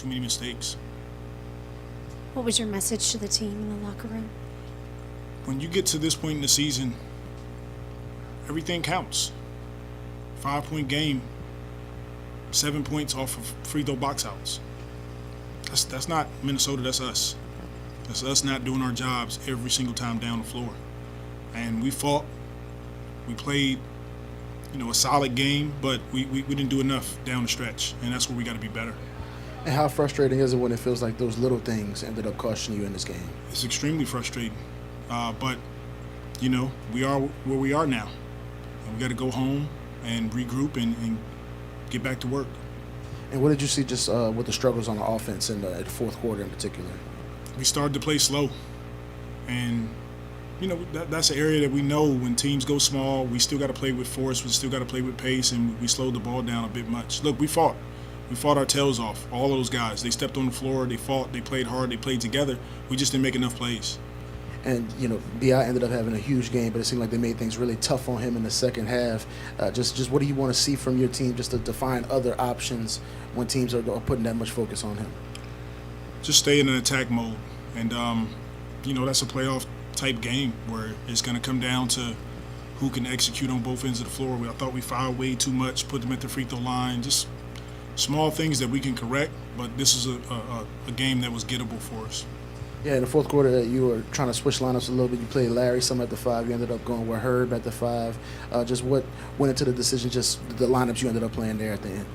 too many mistakes. What was your message to the team in the locker room? When you get to this point in the season, everything counts. 5-point game, 7 points off of free throw box outs. That's not Minnesota, that's us. That's us not doing our jobs every single time down the floor. And we fought. We played, a solid game, but we didn't do enough down the stretch, and that's where we got to be better. And how frustrating is it when it feels like those little things ended up costing you in this game? It's extremely frustrating. But, we are where we are now. And we got to go home and regroup and get back to work. And what did you see just with the struggles on the offense in the fourth quarter in particular? We started to play slow. And, that's an area that we know when teams go small, we still got to play with force, we still got to play with pace, and we slowed the ball down a bit much. Look, we fought. We fought our tails off, all those guys. They stepped on the floor, they fought, they played hard, they played together. We just didn't make enough plays. And, B.I. ended up having a huge game, but it seemed like they made things really tough on him in the second half. Just what do you want to see from your team just to define other options when teams are putting that much focus on him? Just stay in an attack mode. And, that's a playoff type game where it's going to come down to who can execute on both ends of the floor. I thought we fouled way too much, put them at the free throw line. Just small things that we can correct, but this is a game that was gettable for us. Yeah, in the fourth quarter, you were trying to switch lineups a little bit. You played Larry some at the 5. You ended up going with Herb at the 5. Just what went into the decision, just the lineups you ended up playing there at the end?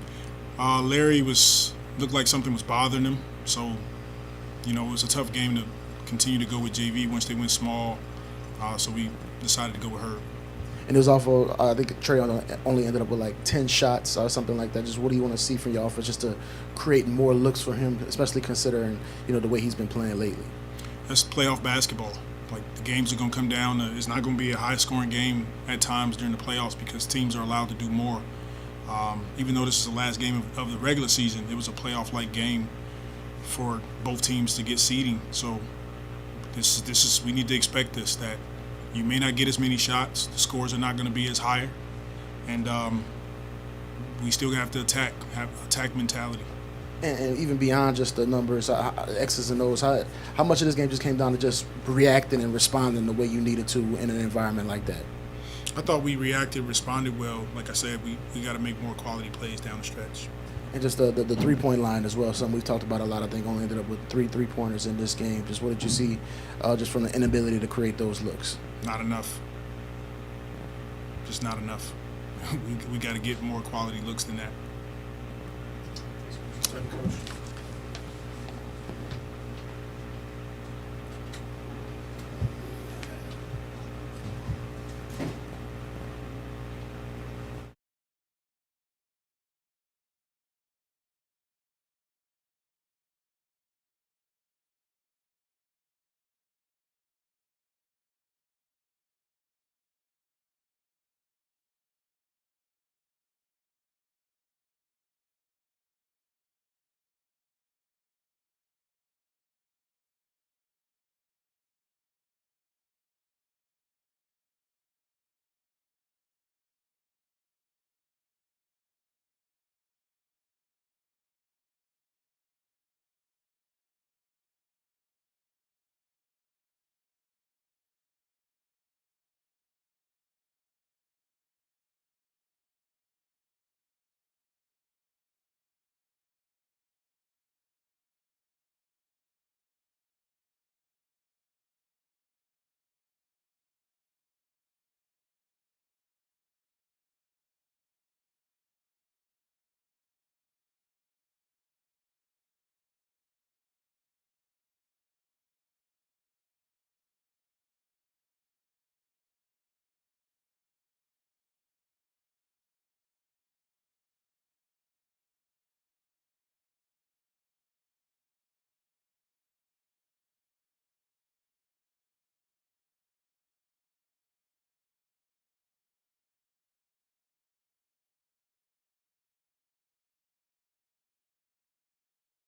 Larry looked like something was bothering him. So, it was a tough game to continue to go with JV once they went small. So we decided to go with Herb. And it was awful. I think Trey only ended up with like 10 shots or something like that. Just what do you want to see from your offense just to create more looks for him, especially considering, the way he's been playing lately? That's playoff basketball. Like, the games are going to come down. It's not going to be a high-scoring game at times during the playoffs because teams are allowed to do more. Even though this is the last game of the regular season, it was a playoff-like game for both teams to get seeding. So we need to expect this, that you may not get as many shots, the scores are not going to be as high, and we still have to have attack mentality. And even beyond just the numbers, X's and O's, how much of this game just came down to just reacting and responding the way you needed to in an environment like that? I thought we reacted, responded well. Like I said, we got to make more quality plays down the stretch. And just the three-point line as well, something we've talked about a lot. I think only ended up with 3 3-pointers in this game. Just what did you see just from the inability to create those looks? Not enough. Just not enough. We got to get more quality looks than that.